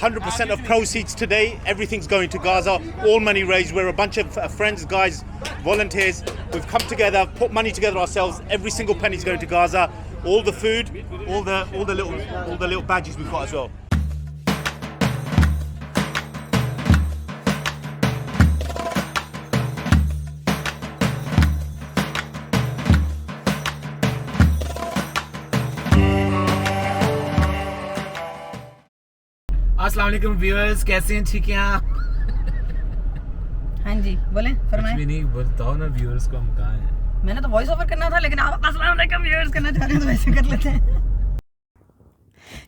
100% of proceeds today, everything's going to Gaza. All money raised. We're a bunch of friends, guys, volunteers. We've come together, put money together ourselves. Every single penny's going to Gaza. All the food, all the little badges we've got as well. अस्सलाम वालेकुम viewers, कैसे हैं? ठीक हैं आप? हाँ जी, बोलें, फरमाएं। कुछ भी नहीं, बताओ ना व्यूअर्स को हम कहाँ हैं। मैंने तो वॉइस ओवर करना था, लेकिन आप अस्सलाम वालेकुम व्यूअर्स करना चाह रहे हैं तो वैसे कर लेते हैं।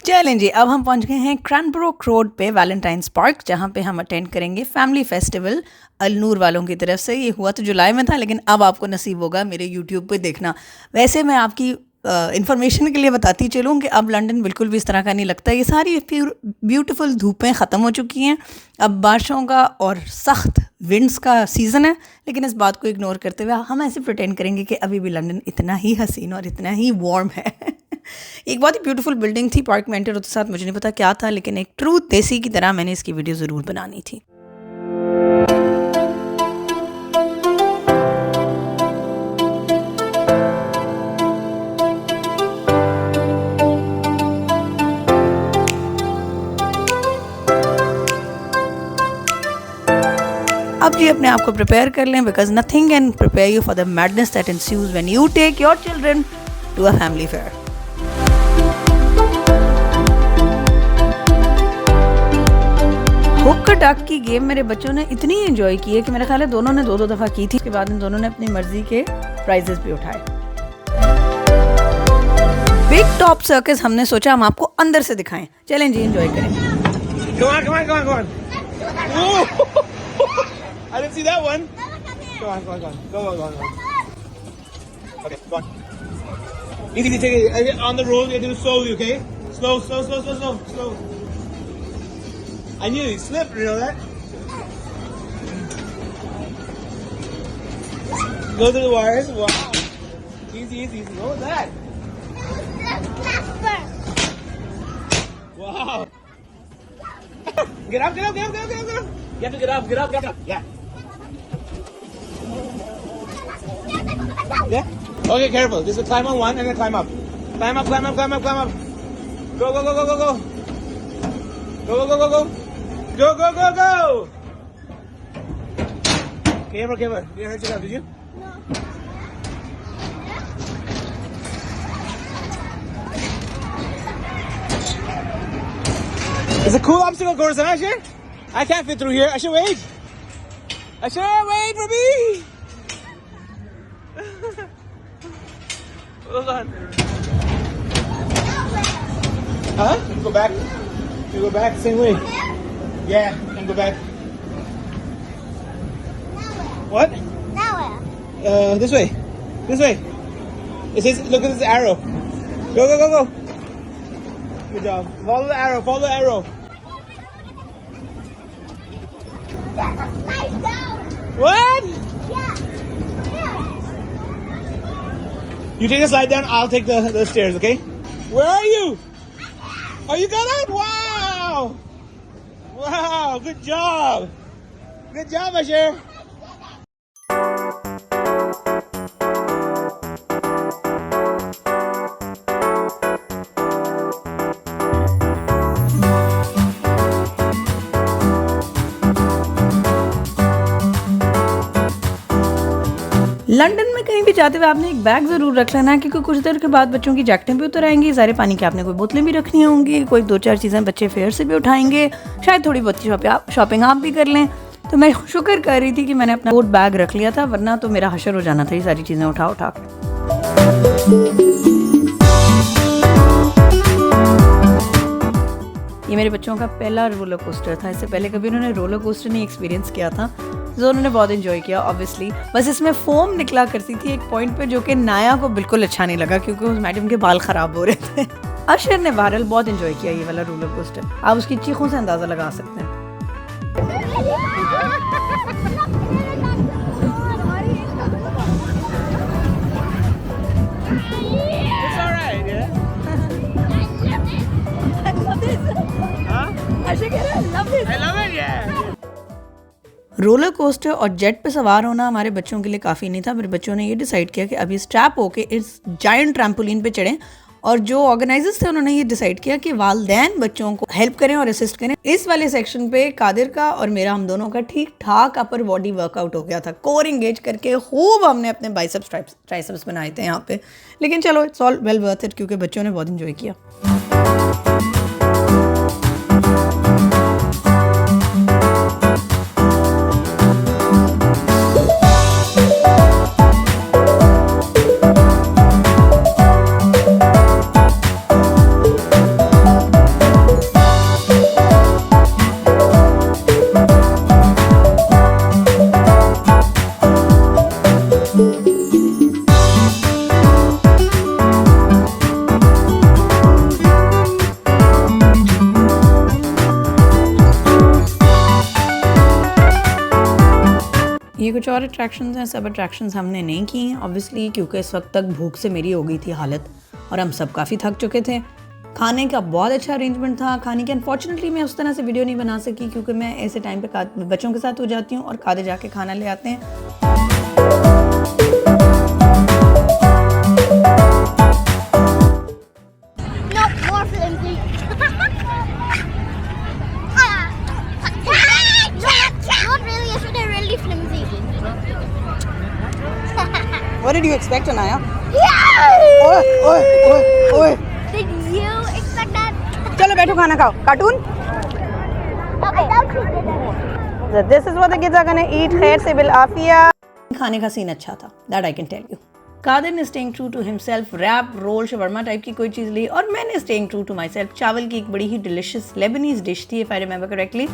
चलें जी, अब हम पहुंच गए हैं क्रैनब्रोक रोड पे वैलेंटाइंस पार्क, जहां पे हम अटेंड करेंगे फैमिली फेस्टिवल अल नूर वालों की तरफ से। ये हुआ तो जुलाई में था, लेकिन अब आपको नसीब होगा मेरे यूट्यूब पे देखना। वैसे मैं आपकी इन्फॉर्मेशन के लिए बताती चलूँ कि अब लंदन बिल्कुल भी इस तरह का नहीं लगता। ये सारी ब्यूटीफुल धूपें ख़त्म हो चुकी हैं, अब बारिशों का और सख्त विंड्स का सीज़न है। लेकिन इस बात को इग्नोर करते हुए हम ऐसे प्रिटेंड करेंगे कि अभी भी लंदन इतना ही हसीन और इतना ही वार्म है। एक बहुत ही ब्यूटीफुल बिल्डिंग थी, पार्क में एंटर होते साथ मुझे नहीं पता क्या था, लेकिन एक ट्रू देसी की तरह मैंने इसकी वीडियो ज़रूर बनानी थी। अब जी अपने आप को प्रिपेयर कर लें, because nothing can prepare you for the madness that ensues when you take your children to a family fair. Hook duck की गेम मेरे बच्चों ने इतनी एंजॉय की है कि मेरा ख्याल है दोनों ने दो दफ़ा की थी। उसके बाद इन दोनों ने अपनी मर्जी के प्राइजेस भी उठाए। बिग टॉप सर्कस हमने सोचा हम आपको अंदर से दिखाएं। चलें जी, एंजॉय करें। Come on. I didn't see that one. Go on. Okay, go on. Easy, take it on the road. You do it slowly, okay? Slow. I knew you slipped. You know that? Go to the wires. Wow. Easy. What was that? Wow. Get up. You have to get up. Yeah. Yeah? Okay, careful. Just climb on one and then climb up. Climb up. Go. Go. Careful. You didn't hurt yourself, did you? No. It's a cool obstacle course, huh, Asher? I can't fit through here. I should wait. Wait for me. Hold on. Huh? You go back the same way. Yeah, and go back. What? Nowhere. This way. It says, look at this arrow. Go. Good job. Follow the arrow. Slide down. What? Yeah. You take the slide down, I'll take the stairs, okay? Where are you? Oh, you got out? Wow, good job. Asher. London में कहीं भी जाते हुए आपने एक bag ज़रूर रख लेना है, क्योंकि कुछ देर के बाद बच्चों की जैकेटें भी उतर आएंगी, ज़ाहिर पानी की आपने कोई बोतलें भी रखनी होंगी, कोई 2-4 चीज़ें बच्चे फेयर से भी उठाएंगे, शायद थोड़ी बहुत शॉपिंग आप भी कर लें। तो मैं शुक्र कर रही थी कि मैंने अपना कोट बैग रख लिया था, वरना तो मेरा हशर हो जाना था ये सारी चीज़ें उठा के। ये मेरे बच्चों का पहला रोलर कोस्टर था, इससे पहले कभी उन्होंने रोलर कोस्टर नहीं एक्सपीरियंस किया था, जो उन्होंने बहुत एंजॉय किया ऑब्वियसली। बस इसमें फोम निकला करती थी एक पॉइंट पे, जो कि नाया को बिल्कुल अच्छा नहीं लगा, क्योंकि उस मैडम के बाल ख़राब हो रहे थे। अशर ने बहरहाल बहुत एंजॉय किया ये वाला रोलर कोस्टर, आप उसकी चीखों से अंदाज़ा लगा सकते हैं। I should get it. I love it, yeah. Roller coaster और जेट पे सवार होना हमारे बच्चों के लिए काफ़ी नहीं था। मेरे बच्चों ने ये डिसाइड किया कि अभी स्ट्रैप होके इस जायंट ट्रैम्पोलिन पे चढ़ें, और जो ऑर्गेनाइजर्स थे उन्होंने ये डिसाइड किया कि वालदैन बच्चों को हेल्प करें और असिस्ट करें। इस वाले सेक्शन पे कादिर का और मेरा, हम दोनों का ठीक ठाक अपर बॉडी वर्कआउट हो गया था। कोर इंगेज करके खूब हमने अपने बाइसेप्स ट्राइसेप्स बनाए थे यहाँ पे। लेकिन चलो, it's all well worth it, क्योंकि बच्चों ने बहुत इंजॉय किया। ये कुछ और अट्रैक्शंस हैं, सब अट्रैक्शंस हमने नहीं की ऑब्वियसली, क्योंकि इस वक्त तक भूख से मेरी हो गई थी हालत और हम सब काफ़ी थक चुके थे। खाने का बहुत अच्छा अरेंजमेंट था। खाने की अनफॉर्चुनेटली मैं उस तरह से वीडियो नहीं बना सकी, क्योंकि मैं ऐसे टाइम पे बच्चों के साथ हो जाती हूँ और कादे जाके खाना ले आते हैं। No, more flimsy. Not really, it's really flimsy. What did you expect, Anaya? Yeah! ओए Did you expect that? चलो बैठो, खाना खाओ। Cartoon. Okay. I doubt you didn't. This is what the kids are gonna eat. खैर से bill Aafia. खाने का scene अच्छा था, that I can tell you. Qadir ने staying true to himself, wrap, roll, shawarma type की कोई चीज़ ली, और मैंने staying true to myself, चावल की एक बड़ी ही डिलिशियस लेबनीज डिश थी, if I remember correctly.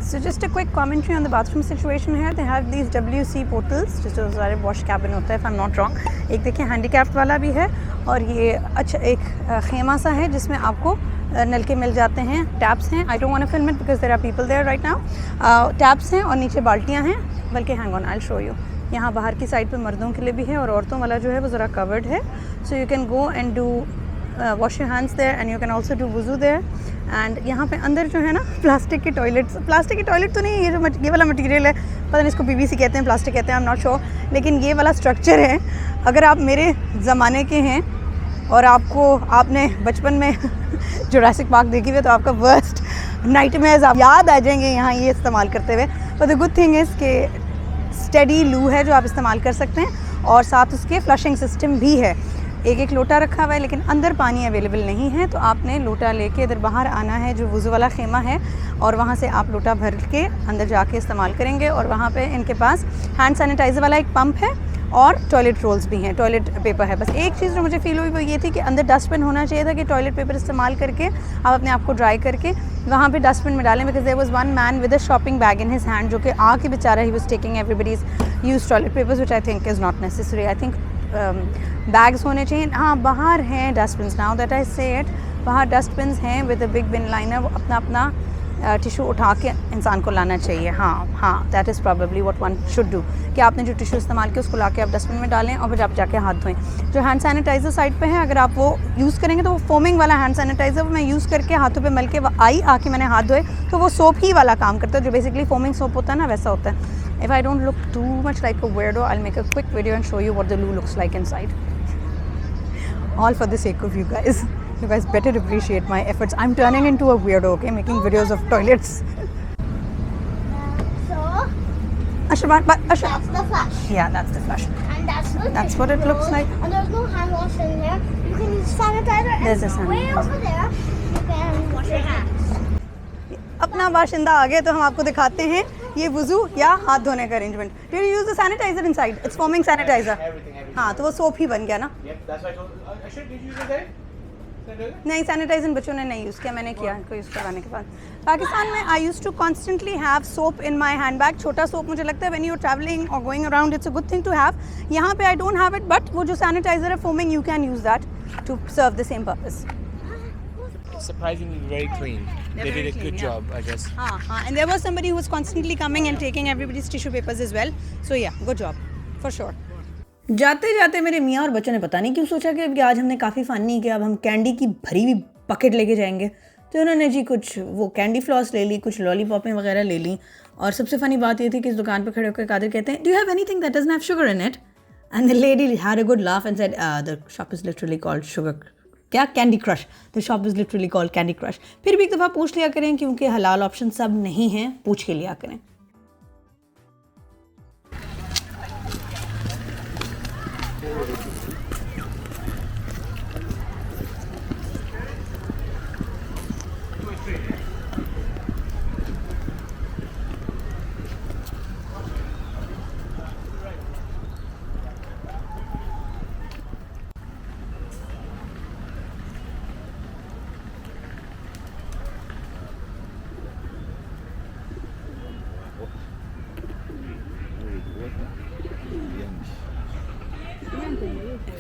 So just a quick commentary on the bathroom situation here. They have these WC portals, जो सारे वॉश कैबिन होता है, if I'm not wrong. एक देखिए हैंडीकैप्ड वाला भी है, और ये अच्छा एक खेमा सा है जिसमें आपको नल के मिल जाते हैं, टैप्स हैं। I don't want to film it because there are people there right now. Taps हैं और नीचे बाल्टियाँ हैं, बल्कि hang on, I will show you. यहाँ बाहर की साइड पे मर्दों के लिए भी है, और औरतों वाला जो है वो ज़रा कवर्ड है। So you can go and do wash your hands there and you can also do वुज़ू देयर। एंड यहाँ पे अंदर जो है ना प्लास्टिक के टॉयलेट्स, प्लास्टिक के टॉयलेट तो नहीं, ये वाला मटेरियल है, पता नहीं इसको PVC कहते हैं, प्लास्टिक कहते हैं, आई एम नॉट श्योर, लेकिन ये वाला स्ट्रक्चर है। अगर आप मेरे ज़माने के हैं और आपने बचपन में जुरासिक पार्क देखी हुई, तो आपका वर्स्ट नाइटमेयर्स आप याद आ जाएंगे यहाँ ये इस्तेमाल करते हुए। But the good thing is कि स्टडी लू है जो आप इस्तेमाल कर सकते हैं, और साथ उसके फ्लशिंग सिस्टम भी है। एक लोटा रखा हुआ है, लेकिन अंदर पानी अवेलेबल नहीं है, तो आपने लोटा लेके इधर बाहर आना है जो वुज़ू वाला खेमा है, और वहाँ से आप लोटा भर के अंदर जाके इस्तेमाल करेंगे। और वहाँ पे इनके पास हैंड सैनिटाइज़र वाला एक पंप है और टॉयलेट रोल्स भी हैं, टॉयलेट पेपर है। बस एक चीज़ जो मुझे फ़ील हुई वो ये थी कि अंदर डस्टबिन होना चाहिए था, कि टॉयलेट पेपर इस्तेमाल करके आप अपने आप को ड्राई करके वहाँ पे डस्टबिन में डालें। Because there was one man with a shopping bag in his hand, जो कि आके बेचारा ही was taking everybody's use toilet papers, which I think is not necessary. I think bags होने चाहिए। हाँ, बाहर हैं डस्टबिन, नाउ दैट आई से इट, बाहर डस्टबिन हैं with a big bin liner, वो अपना अपना टिशू उठा के इंसान को लाना चाहिए। हाँ, that is probably what one should do, कि आपने जो टिशू इस्तेमाल किया उसको ला के आप डस्टबिन में डालें, और फिर आप जाके हाथ धोएं। जो हैंड सैनिटाइज़र साइड पे है, अगर आप वो यूज़ करेंगे तो वो फोमिंग वाला हैंड सैनिटाइज़र मैं यूज़ करके हाथों पे मल के आके मैंने हाथ धोए, तो वो सोप ही वाला काम करता है, जो बेसिकली फोमिंग सोप होता है ना, वैसा होता है। If I don't look too much like a weirdo, I'll make a quick video and show you what the loo looks like inside. All for the sake of you guys. You guys better appreciate my efforts. I'm turning into a weirdo, okay? Making videos of toilets. So, Ashraban, that's the flush. yeah, that's the flush. And that's what it looks like. And there's no hand wash in there. You can use sanitizer. There's a and way sanitizer. over there, you can wash your hands. अपना बाशिंदा आ गया तो हम आपको दिखाते हैं ये वुज़ू या हाथ धोने का arrangement. Do you use the sanitiser inside? It's foaming sanitiser. Everything. हाँ, तो वो सोप ही बन गया ना। Yep, that's why I told. Ashur, did you use it there? Sanitizer? नहीं, सैनिटाइजर बच्चों ने नहीं यूज़ किया, मैंने किया इनको यूज़ करवाने के बाद। पाकिस्तान में I use to constantly have soap in my hand bag. छोटा सोप मुझे लगता है व्हेन यू आर ट्रैवलिंग और going around it's a good thing to have. यहाँ पे I don't have it, but वो जो सैनिटाइजर है foaming, you can use that to serve the same purpose. Surprisingly very clean. They did a good job, I guess. हाँ, and there was somebody who was constantly coming and taking everybody's tissue papers as well. So yeah, good job, for sure. जाते जाते मेरे मियाँ और बच्चों ने पता नहीं क्यों सोचा कि आज हमने काफ़ी फ़न नहीं किया, अब हम कैंडी की भरी हुई बकेट लेके जाएंगे। तो उन्होंने जी कुछ वो कैंडी फ्लॉस ले ली, कुछ लॉलीपॉपें वगैरह ले ली। और सबसे फ़नी बात ये थी कि इस दुकान पे खड़े होकर कादिर कहते हैं, do you have anything that doesn't have sugar in it? And the lady had a good laugh and said, the shop is literally called sugar, क्या, candy crush. The shop is literally called candy crush. फिर भी एक दफ़ा पूछ लिया करें, क्योंकि हलाल ऑप्शन सब नहीं हैं, पूछ के लिया करें।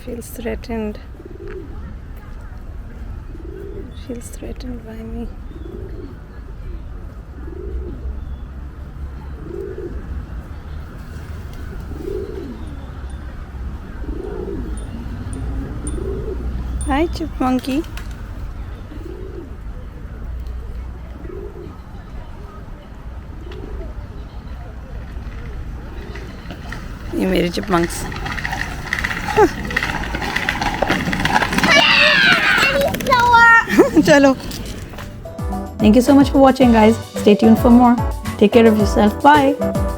Feels threatened. Feels threatened by me. Hi, chipmunky. ये मेरे chipmunks. Chalo. Thank you so much for watching, guys. Stay tuned for more. Take care of yourself. Bye.